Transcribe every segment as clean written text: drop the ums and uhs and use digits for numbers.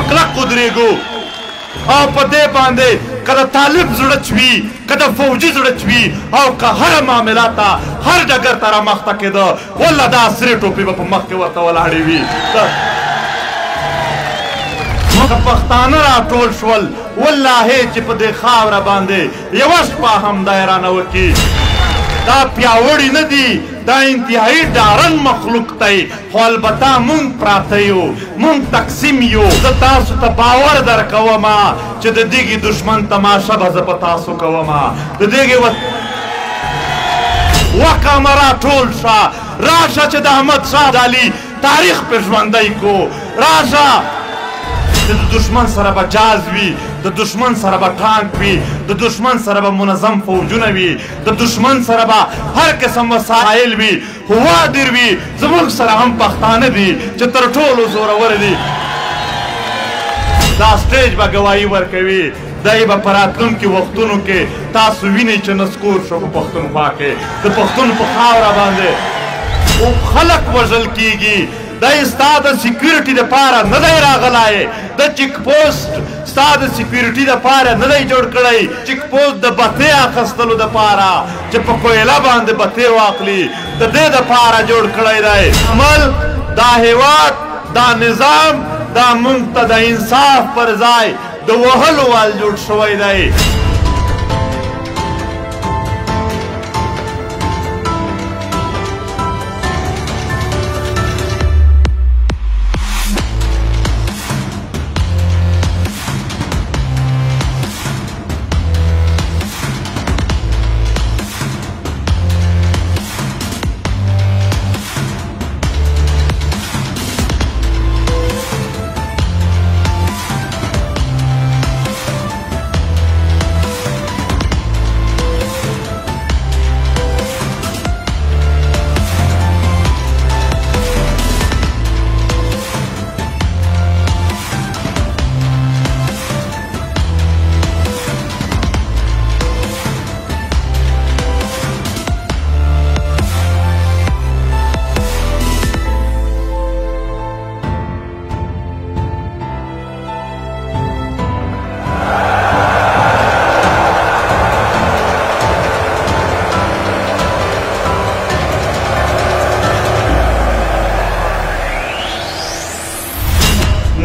کلک ودرېږو او په دې باندې که د طالب زړه چوي که د فوجي زړه چوي او که هره معامله ته هر ډګر ته رامخته کېده والله دا سرې ټوپې به په مخ کې ورته ولاړې وي که پښتانه راټول شول والله چې په دې خاوره باندې یوه شپه هم دی رانه وکړي دا پیاوړي نه دي دا انتهایی ډارن مخلوق دی خو البته مونږ پراته یو مونږ تقسیم یو زه تاسو ته باور درکومه چې د دغې دشمن تماشه به زه په تاسو کومه د دغې وکامه راټول شه راشه چې د احمدشاه ابدالي تاریخ پې ژوندی کو راشه د دشمن سره به جاز وي د دشمن سره به ټانک وي د دشمن سره به منظم فوجونه وي د دشمن سره به هر قسم وسایل وي هوادر وي زموږ سره هم پښتانه دي چې تر ټولو زورور دي دا سټیج به ګواهي ورکوي دی به په راتلونکي وختونو کې تاسو وینئ چې نسکور شو په پښتونخوا کې د پښتون په خاوره باندې خلک وژل کیږي دی ستا د سیکیورټي دپاره نه دی راغلی د چیک پوسټ ستا د سیکیورټي دپاره نه دی جوړ کړی چیک پوسټ د بتې اخیستلو دپاره چې په کویله باندې بتې واخلي د دې دپاره جوړ کړی دی عمل دا هیواد دا نظام دا موږ ته د انصاف پر ځای د وهلو وال جوړ شوی دی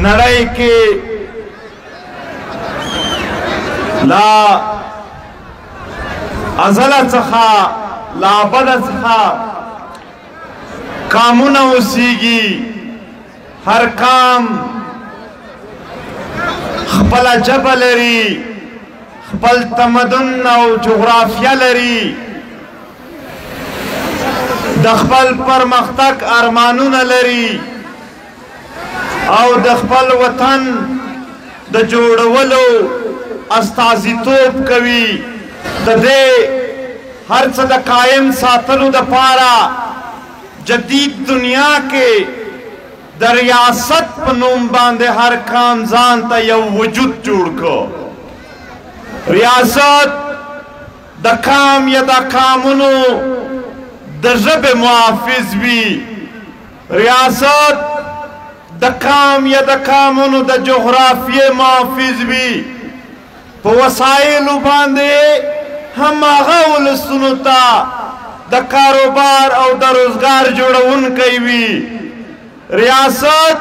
نړۍ کې لا ازله څخه لا ابده څخه کامونه اوسیږي هر کام خپله ژبه لري خپل تمدن او جغرافیه لري د خپل پرمختګ ارمانونه لري او د خپل وطن د جوړولو استازیتوب کوي د دې هر څه د قایم ساتلو دپاره جدید دنیا کې د ریاست په نوم باندې هر کام ځان ته یو وجود جوړ کړو ریاست د کام یا د کامونو د ژبې محافظ وي ریاست د کام یا د کامونو د جغرافیې محافظ وي په وسایلو باندې هماغه ولسونو ته د کاروبار او د روزګار جوړونکی وي ریاست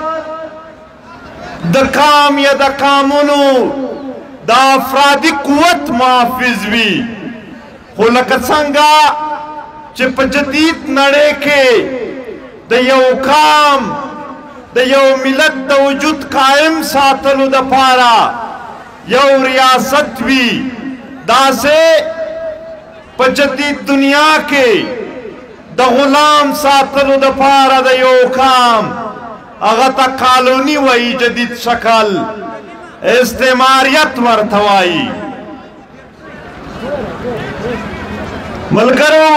د کام یا د کامونو د افرادي قوت محافظ وي خو لکه څنګه چې په جدید نړۍ کې د یو کام د یو ملت د وجود قائم ساتلو دپاره یو ریاست وي داسې په جدید دنیا کې د غلام ساتلو دپاره د یو کام هغه ته کالوني وایي جدید شکل استعماریت ورته وایي ملګرو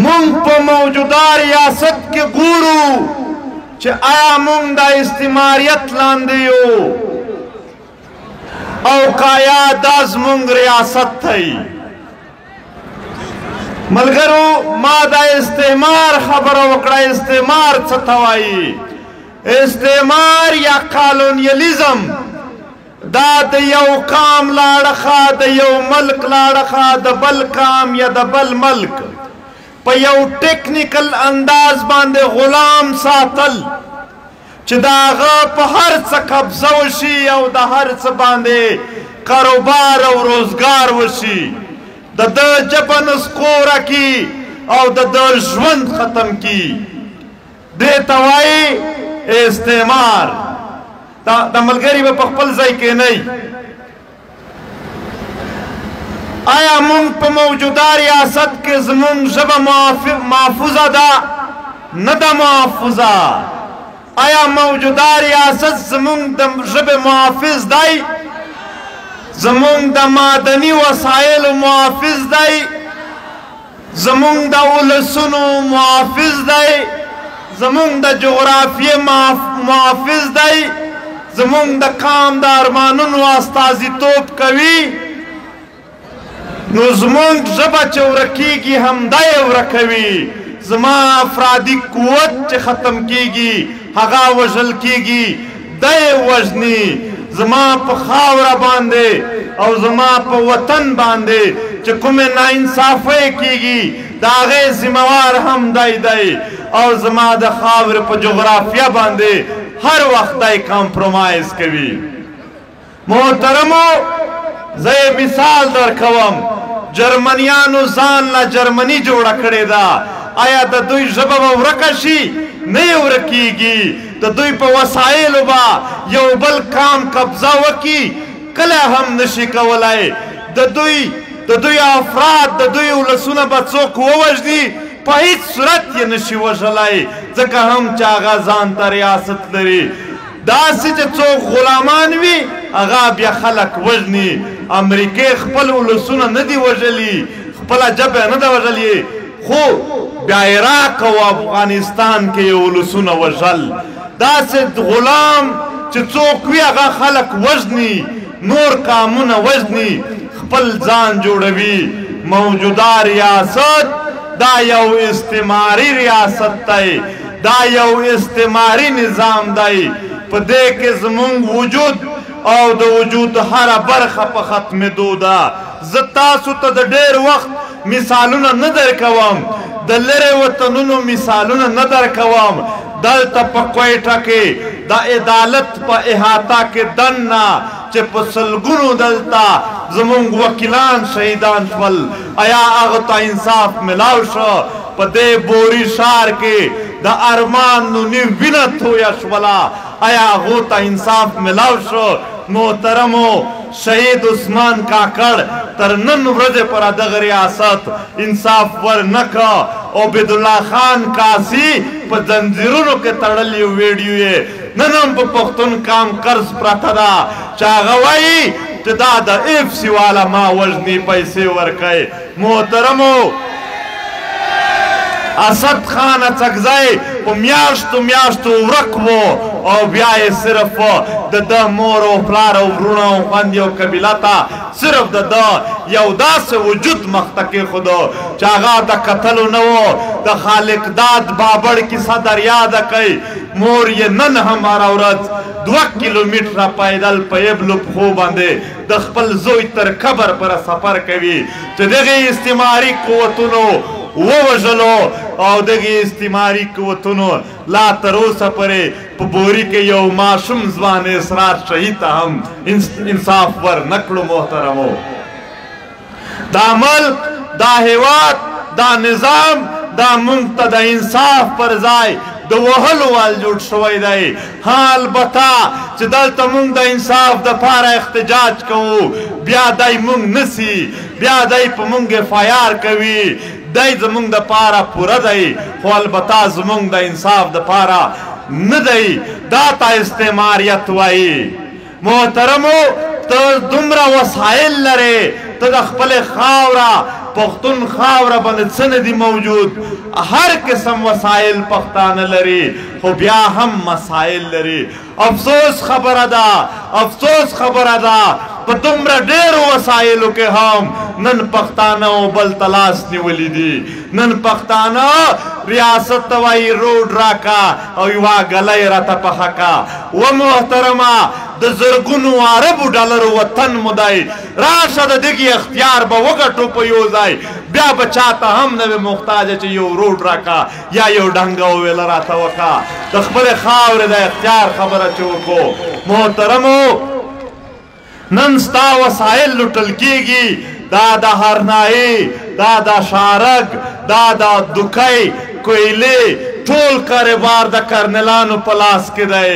مونږ په موجوده ریاست کې ګورو چې آیا مونږ د استعماریت لاندې یو او که یا دا زمونږ ریاست دی ملګرو ما د استعمار خبره وکړه استعمار څه ته وایي استعمار یا کالونیلیزم دا د یو قام لاړخه د یو ملک لاړخه د بل قام یا د بل ملک په یو ټیکنیکل انداز باندې غلام ساتل چې د هغه په هر څه قبضه وشي او د هر څه باندې کاروبار او روزګار وشي د ده ژبه نسکوره کي او د ده ژوند ختم کي دې ته وایي استعمار دا ملګری به په خپل ځای کې نه آیا مونږ په موجوده ریاست کې زمونږ ژبه محفوظه ده نه ده محفوظه آیا موجوده ریاست زمونږ د ژبې محافظ دی زمونږ د معدني وسایلو محافظ دی زمونږ د ولسونو محافظ دی زمونږ د جغرافیې محافظ دی زمونږ د قام د ارمانونو استازیتوب کوي نو زمونږ ژبه چې ورکېږي همدا یې ورکوي زما افرادي قوت چې ختم کېږي هغه وژل کېږي دی یې وژني زما په خاوره باندې او زما په وطن باندې چې کومې ناانصافۍ کېږي د هغې ذمهوار هم دی او زما د خاورې په جغرافیه باندې هر وخت دی کمپرومایز کوي محترمو زه مثال درکوم جرمنیانو ځان له جرمني جوړه کړې ده آیا د دوی ژبه به ورکه شي نه یې ورکېږي د دوی په وسایلو به یو بل قام قبضه وکړي کله هم نشي کولی د دوی افراد د دوی ولسونه به څوک ووژني په هیڅ صورت یې نشي وژلی ځکه هم چې هغه ځان ته ریاست لري داسې چې څوک غلامان وي هغه بیا خلک وژني امریکې خپل ولسونه نه دي وژلي خپله ژبه نه ده وژلې خو بیا عراق او افغانستان کې یې ولسونه وژل داسې غلام چې څوک وي هغه خلک وژني نور قامونه وژني خپل ځان جوړوي موجوده ریاست دا یو استعماري ریاست دی دا یو استعماري نظام دی په دې کې زمونږ وجود او د وجود هره برخه په ختمېدو ده زه تاسو ته د ډېر وخت مثالونه نه درکوم د لرې وطنونو مثالونه نه درکوم دلته په کویټه کې د عدالت په احاطه کې دننه چې په سلګونو دلته زمونږ وکیلان شهیدان شول آیا هغه ته انصاف ملاو شو په دې بوري ښار کې د ارمان نونی وینه تویه شوله آیا هغو ته انصاف ملاو شو محترمو شهید عثمان کاکړ تر نن ورځې پورې دغه ریاست انصاف ورنکړه عبیدالله خان کاسي په زنځیرونو کې تړلی ویډیو یې نن هم په پښتون قام قرض پرته ده چې هغه وایي چې دا د اف سی والا ما وژني پیسې ورکوي محترمو اسد خان اڅکزی په میاشتو ورک و او بیا یې صرف د ده مور او پلار او وروڼه او خویندې او قبیله ته صرف د ده یو داسې وجود مخته کېښودو چې هغه د کتلو نه و د خالق داد بابړ کیسه در یاده کوي مور یې نن هم هره ورځ 2 کیلومتره پیدل په یبلو پښو باندې د خپل زوی تر قبر پورې سفر کوي چې دغې استعماري قوتونو ووژلو او دغې استعماري قوتونو لا تر اوسه پورې په بوري کې یو ماشوم ځوان اسرار شهید ته هم انصاف ورنکړو محترمو دا ملک دا هیواد دا نظام دا مونږ ته د انصاف پر ځای د وهلو وال جوړ شوی دی ها البته چې دلته مونږ د انصاف دپاره احتجاج کوو بیا دی مونږ نسي بیا دی په مونږ FIR کوي دی زمونږ دپاره پوره دی خو البته زمونږ د انصاف دپاره نه دی دا ته استعماریت وایي محترمو ته دومره وسایل لرې ته د خپلې خاوره پښتون خاوره باندې څه نه دي موجود هر قسم وسایل پښتانه لري خو بیا هم مسایل لري افسوس خبره ده په دومره ډېرو وسایلو کې هم نن پښتانه او بل تلاس نیولې دي نن پښتانه ریاست ته وایي روډ راکا او یوه ګلی راته پخه کا و محترمه د زرګونو عربو ډالرو وطن مو دی راشه د دغې اختیار به وګټو په یو ځای بیا به چاته هم نه وي محتاجه چې یو روډ راکا یا یو ډنګه وویله راته وکړه د خپلې خاورې د اختیار خبره چې وکړو محترمو نن ستا وسایل لوټل کېږي دا د هرنایي دا د شارک دا د دوکۍ کویلې ټول کاروبار د کرنلانو په لاس کې دی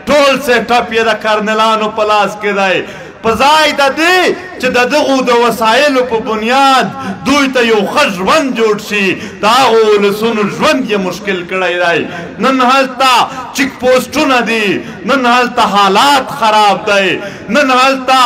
ټول سیټ اپ یې د کرنلانو په لاس کې دی په ځای د دې چې د دغو د وسایلو په بنیاد دوی ته یو ښه ژوند جوړ شي د هغو ولسونو ژوند یې مشکل کړی دی نن هلته چیک پوسټونه دي نن هلته حالات خراب دی نن هلته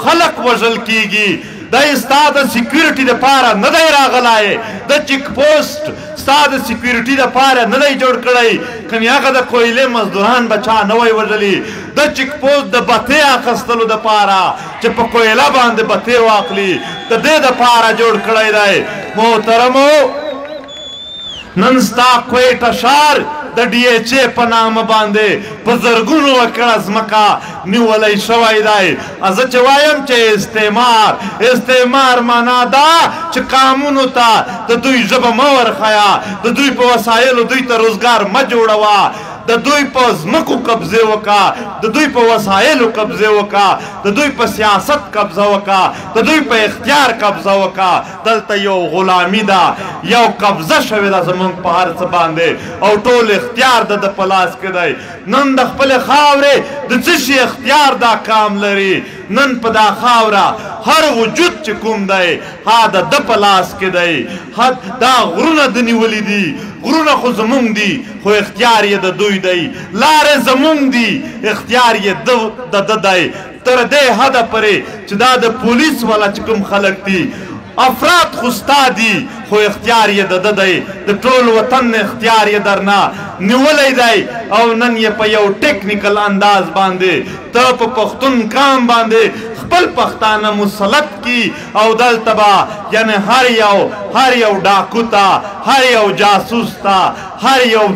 خلک وژل کیږي دا ستا د سیکیورټي دپاره نه دی راغلی د چیک پوسټ ستا د سیکیورټي دپاره نه دی جوړ کړی کنې هغه د کویلې مزدوران به چا نه وی وژلي د چیک پوسټ د بتې اخیستلو دپاره چې په کویله باندې بتې واخلي د دې دپاره جوړ کړی دی محترمو نن ستا کویټه ښار د ډي ایچ اے په نامه باندې په زرګونو اکړه ځمکه نیولی شوی دی زه چې وایم چې استعمار معنا ده چې قامونو ته د دوی ژبه مه ورښیه د دوی په وسایلو دوی ته روزګار مه جوړوه د دوی په ځمکو قبضې وکړه د دوی په وسایلو قبضې وکړه د دوی په سیاست قبضه وکړه د دوی په اختیار قبضه وکړه دلته یو غلامي ده یو قبضه شوې ده زموږ په هر څه باندې او ټول اختیار د ده په لاس کې دی نن د خپلې خاورې د څه شي اختیار دا کام لري نن په دا خاوره هر وجود چې کوم دی ها د ده په لاس کې دی دا غرونه د نیولي دي غرونه خو زمونږ دي خو اختیار یې د دوی دی لارې زمونږ دي اختیار یې د ده دی تر دې حده پورې چې دا د پولیس والا چې کوم خلک دي افراد خو ستا دي خو اختیار یې د ده دی د ټول وطن اختیار یې درنه نیولی دی او نن یې په یو ټیکنیکل انداز باندې ته په پښتون قام باندې خپل پښتانه مسلط کی او دلته به یعنې هر یو ډاکو ته هر یو جاسوس ته هر یو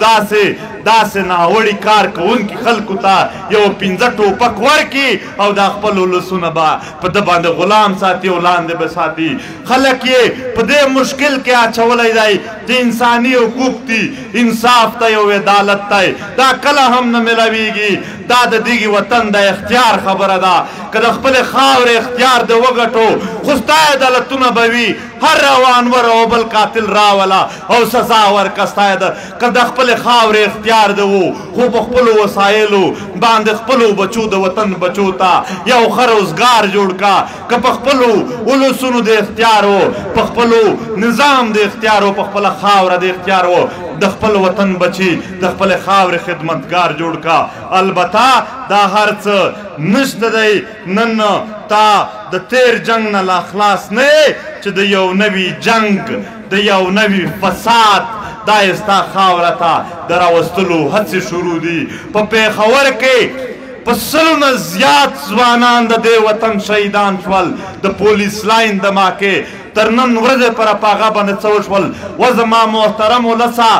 داسې ناوړي کار کوونکي خلکو ته یو 15 ټوپک ورکړي او دا خپل ولسونه به په ده باندې غلام ساتي او لاندې به ساتي خلک یې په دې مشکل کې اچولی دی چې انساني حقوق دي انصاف ته یو عدالت دی دا کله هم نه میلاویږي دا د دغې وطن د اختیار خبره ده که د خپلې خاورې اختیار د وګټو خو ستا عدالتونه به وي هر روانور او بل قاتل راوله او سزا ورکه ستا که د خپلې خاورې اختیار ده و خو په خپلو وسایلو باندې خپلو بچو د وطن بچو ته یو ښه روزګار جوړ کا که په خپلو ولسونو د اختیار و په خپلو نظام د اختیار و په خپله خاوره د اختیار و د خپل وطن بچي د خپلې خاورې خدمتګار جوړ کا البته دا هر څه نشته دی نن تا د تیر جنگ نه لا خلاص نه چې د یو نوي جنگ د یو نوي فساد دا یې ستا خاوره ته د راوستلو هڅې شروع دي په پېښور کې په 100 نه زیات ځوانان د دې وطن شهیدان شول د پولیس لاین د ماکې تر نن ورځې پره په هغه باندې څه وشول و زما محترم ولسه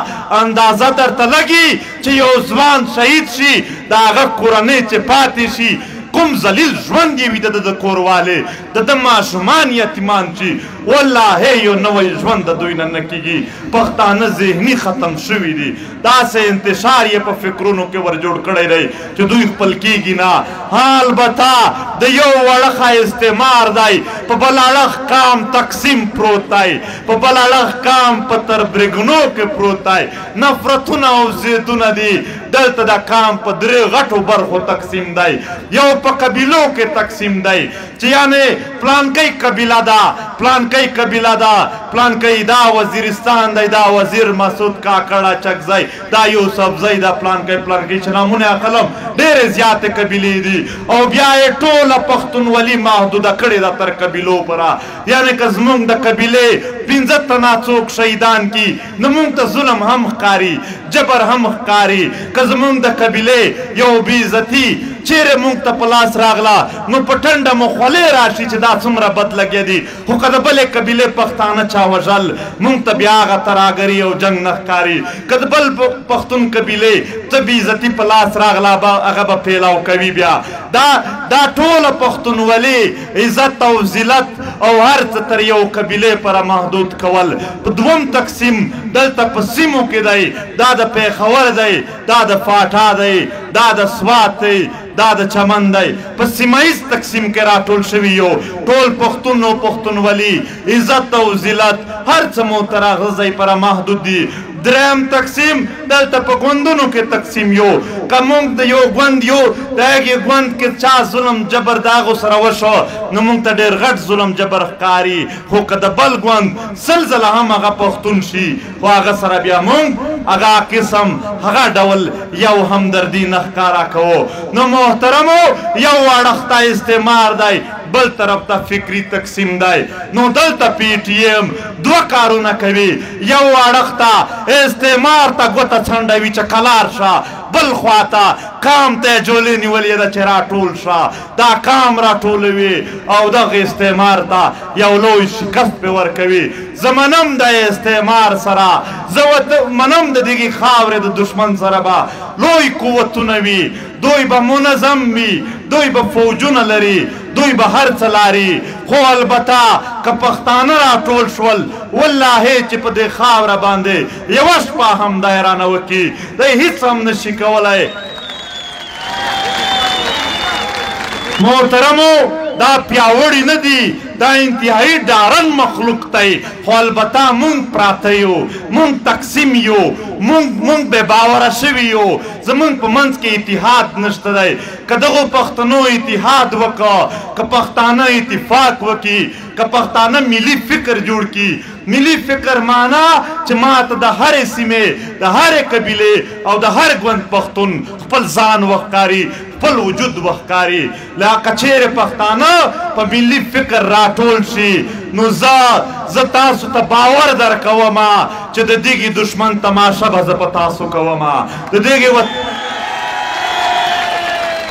اندازه درته لګي چې یو ځوان شهید شي د هغه کورنۍ چې پاتې شي کوم ذلیل ژوند یې وي د ده د کوروالی د ده ماشومان یتیمان شي والله یو نوی ژوند د دوی نه نه کېږي پښتانه ذهني ختم شوي دي داسې انتشار یې په فکرونو کې ور جوړ کړی دی چې دوی خپل کېږي نه البته د یو وړخه استعمار دی په بل اړخ قام تقسیم پروت دی په بل اړخ قام په تربرګنو کې پروت دی نفرتونه او ضدونه دي دلته د قام په 3 غټو برخو تقسیم دی یو په قبیلو کې تقسیم دی چې یعنې پلانکی قبیله ده پلانکی قبیله ده پلانکی دا وزیرستان دی دا وزیر مسعود کاکړه چکزی دا یوسفزی دا پلانکی چې نامونه اخلم ډېرې زیاتې قبیلې دي او بیا یې ټوله پښتونولي محدوده کړې ده تر قبیلو پره یعنې که زموږ د قبیلې 15 تنه څوک شهیدان کی نو موږ ته ظلم هم ښکاري جبر هم ښکاري که زموږ د قبیلې یو بې عزتي چیرې مونږ ته په لاس راغله نو په ټنډه مو خولې راشي چې دا څومره بد لګیا دي خو که د بلې قبیلې پښتانه چا وژل مونږ ته بیا هغه تراګري او جنګ نه ښکاري که د بل پښتون قبیلې څه بې عزتي په لاس راغله هغه به پیلاو کوي بیا دا ټوله پښتونولي عزت او ذلت او هر څه تر یو قبیلې پره محدود کول په دوم تقسیم دلته په سیمو کې دی دا د پیښور دی دا د فاټا دی دا د سوات دی دا د چمن دی په سیمایز تقسیم کې راټول شوي یو ټول پښتون او پښتونولي عزت او ذلت هر څه مو تر هغه ځای پره محدود دي دریم تقسیم دلته په ګوندونو کې تقسیم یو که مونږ د یو ګوند یو د هغې ګوند کې چا ظلم جبر د هغو سره وشو نو مونږ ته ډېر غټ ظلم جبر ښکاري خو که د بل ګوند سل ځله هم هغه پښتون شي خو هغه سره بیا مونږ هغه قسم هغه ډول یو همدردي نه ښکاره کوو نو محترمو یو اړخته استعمار دی بل طرف ته فکری تقسیم دی نو دلته پی ټي ایم دوه کارونه کوي یو اړخ ته استعمار ته ګوته څنډوي چې کلار شه بل خواته کام ته جولې نیولې ده چې راټول شه دا کام راټولوي او دغه استعمار ته یو لوی شکست پې ورکوي زه منم د استعمار سره زه منم د دغې خاورې د دشمن سره به لوی قوتونه وي دوی به منظم وي دوی به فوجونه لري دوی به هر څه لاري خو البته که پښتانه راټول شول والله چې په دې خاوره باندې یوه شپه هم دی رانه وکړي دی هېڅ هم نشي کولی محترمو دا پیاوړي نه دي دا انتهایی ډارن مخلوق دی خو البته مونږ پراته یو مونږ تقسیم یو مونږ بې باوره شوي یو زمونږ په منځ کې اتحاد نشته دی که دغو پښتنو اتحاد وکړه که پښتانه اتفاق وکړي که پښتانه ملي فکر جوړ کړي ملي فکر معنا چې ماته د هرې سیمې د هرې قبیلې او د هر ګوند پښتون خپل ځان وښکاري خپل وجود وښکاري لکه چیرې پښتانه په ملي فکر راټول شي نو زه تاسو ته باور درکومه چې د دغې دشمن تماشه به زه په تاسو کومه د دغې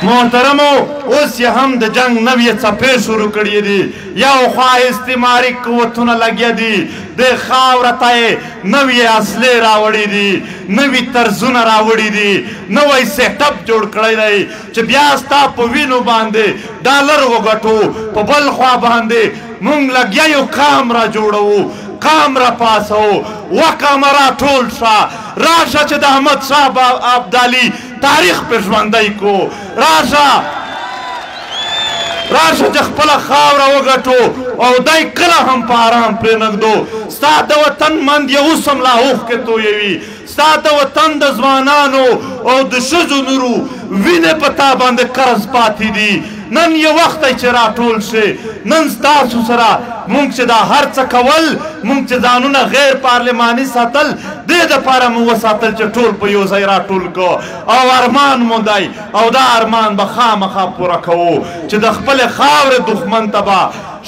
محترمو اوس یې هم د جنګ نوې څپې شروع کړي دي یو خوا استعماري قوتونه لګیا دي دې خاوره ته یې نوې اصلې راوړي دي نوي طرزونه راوړي دي نوی سیټ اپ جوړ کړی دی چې بیا ستا په وینو باندې ډالر وګټو په بل خوا باندې مونږ لګیا یو کام را جوړوو کام را پاسو وکامه را ټول شه راشه چې د احمد شاه ابدالي تاریخ پر ژوندی کو راشه چې خپله خاوره وګټو او دی کله هم په ارام پرېنږدو ستا د وطن مند یې اوس هم لا اوښکې تویوي ستا د وطن د ځوانانو او د ښځو نورو وینې په تا باندې قرض پاتې دي نن یې وخت دی چې راټول شي نن ستاسو سره مونږ چې دا هر څه کول مونږ چې ځانونه غیر پارلماني ساتل دې دپاره مو وساتل چې ټول په یو ځای راټول کو او ارمان مو دی او دا ارمان به خامخا پوره کوو چې د خپلې خاورې دښمن ته به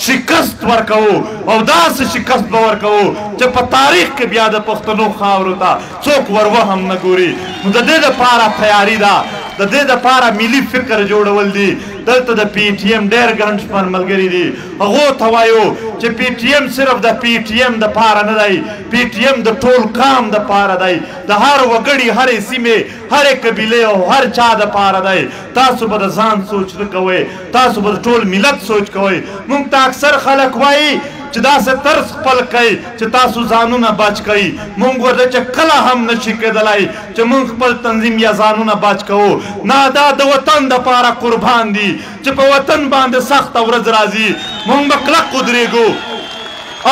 شکست ورکوو او داسې شکست به ورکوو چې په تاریخ کې بیا د پښتنو خاورو ته څوک وروهم نه ګوري نو د دې دپاره تیاري ده د دې دپاره ملي فکر جوړول دي دلته د پی ټي ایم ډېر ګڼ شمېر ملګري دي هغو ته وایو چې پی ټي ایم صرف د پی ټي ایم دپاره نه دی پی ټي ایم د ټول قام دپاره دی د هر وګړي هرې سیمې هرې قبیلې او هر چا دپاره دی تاسو به د ځان سوچ نه کوئ تاسو به د ټول ملت سوچ کوئ مونږ ته اکثر خلک وایي چې داسې طرز خپل کوي چې تاسو ځانونه بچ کوئ مونږ ورته چې کله هم نشي کېدلی چې مونږ خپل تنظیم یا ځانونه بچ کوو نه دا د وطن دپاره قربان دي چې په وطن باندې سخته ورځ راځي مونږ به کلک ودرېږو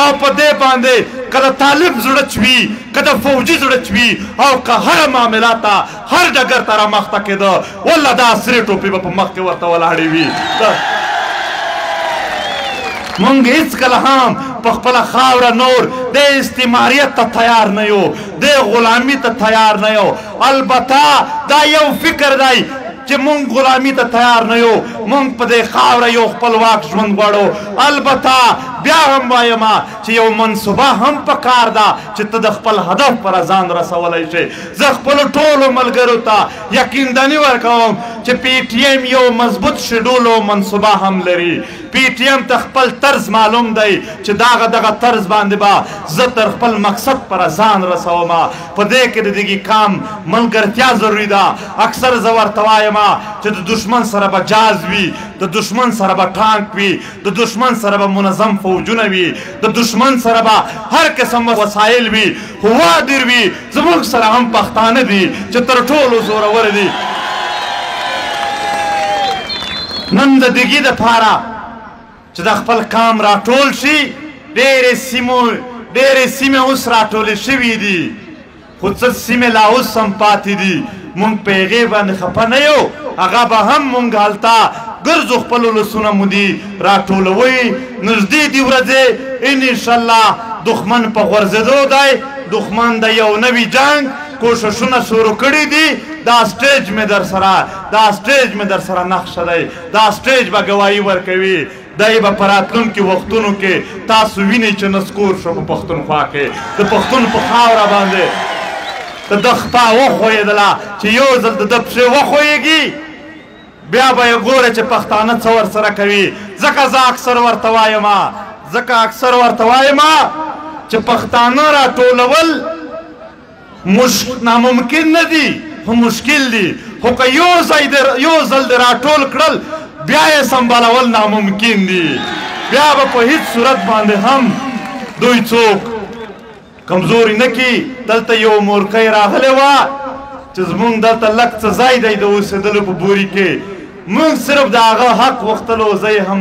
او په دې باندې که د طالب زړه چوي که د فوجي زړه چوي او که هره معامله ته هر ډګر ته رامخته کېده والله دا سرې ټوپې به په مخ کې ورته ولاړې وي مونږ هېڅکله هم په خپله خاوره نور د استعماریت ته تیار نه یو د غلامي ته تیار نه یو البته دا یو فکر دی چې مونږ غلامي ته تیار نه یو مونږ په دې خاوره یو خپلواک ژوند غواړو البته بیا هم وایم چې یو منصوبه هم پکار ده چې ته د خپل هدف پر ځان رسولی شي زه خپلو ټولو ملګرو ته یقیندني ورکوم چې پی ټي ایم یو مضبوط شیډول او منصوبه هم لري پی ټي ایم ته خپل طرز معلوم دی چې دغه طرز باندې به زه تر خپل مقصد پر ځان رسوم په دې کې د دغې کام ملګرتیا ضروري ده اکثر زه ورته وایم چې د دشمن سره به جاز وي د دشمن سره به ټانک وي د دشمن سره به منظم فوجونه وي د دشمن سره به هر قسم وسایل وي خو وادر وي زموږ سره هم پښتانه دي چې تر ټولو زورور دي نن د دګي دپاره چې د خپل کام راټول شي ډېرې سیمې اوس راټولې شوي دي خو څه سیمې لا اوس هم پاتې دي مونږ په هغې باندې خفه نه یو هغه به هم مونږ هلته ګرځو خپلو لسونه مو دي راټولوئ نږدې دي ورځې انشاءالله دښمن په غورځېدو دی دښمن د یو نوي جنګ کوششونه شروع کړي دي دا سټیج مې در سره نقشه دی دا سټیج به ګواهي ورکوي دی به په راتلونکي وختونو کې تاسو وینئ چې نسکور شو په پښتونخوا کې د پښتون په خاوره باندې د ده خپا وښویېدله چې یو ځل د ده پښې وښویېږي بیا به یې ګوره چې پښتانه څه ورسره کوي ځکه زه اکثر ورته وایم چې پښتانه راټولول ناممکن نه دي خو مشکل دي خو که یو ځل د راټول کړل بیا یې سنبالول ناممکن دي بیا به په هیڅ صورت باندې هم دوی څوک کمزوري نه کي دلته یو مورکۍ راغلی وه چې زمونږ دلته لږ څه ځای دی د اوسېدلو په بوري کې مونږ صرف د هغه حق غوښتلو زه یې هم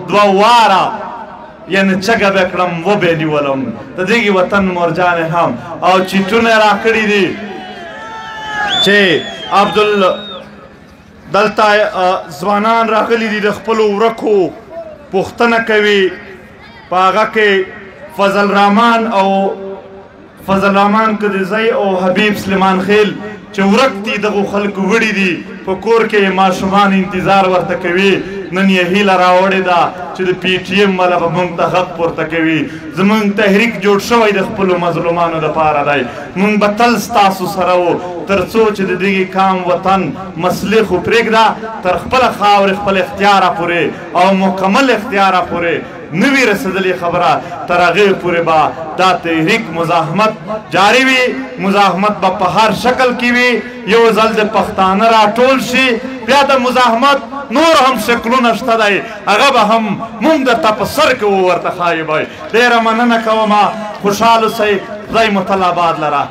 دوه واره یعنې چګه به کړم وبې نیولم د دغې وطن مورجانې هم او چیټونه یې راکړي دي چې دلته ځوانان راغلي دي د خپلو ورکو پوښتنه کوي په هغه کې فضل رحمان قدزی او حبیب سلیمان خیل چې ورک دي دغو خلکو وړي دي په کور کې ماشومان انتظار ورته کوي نن یې هیله راوړې ده چې د پی ټي ایم والا به موږ ته حق پورته کوي زموږ تحریک جوړ شوی د خپلو مظلومانو دپاره دی موږ به تل ستاسو سره وو تر څو چې د دغې کام وطن مسلې خو پرېږده تر خپله خاورې خپل اختیاره پورې او مکمل اختیاره پورې نوی رسیدلی خبره تر هغې پورې به دا تحریک مزاحمت جاری وي مزاحمت به په هر شکل کې وي یو ځل د پښتانه راټول شي بیا د مزاحمت نور هم شکلونه شته دی هغه به هم مونږ درته په سر کې وورته ښایي وی ډېره مننه کومه خوشحال اوسئ خدای مو تل آباد لره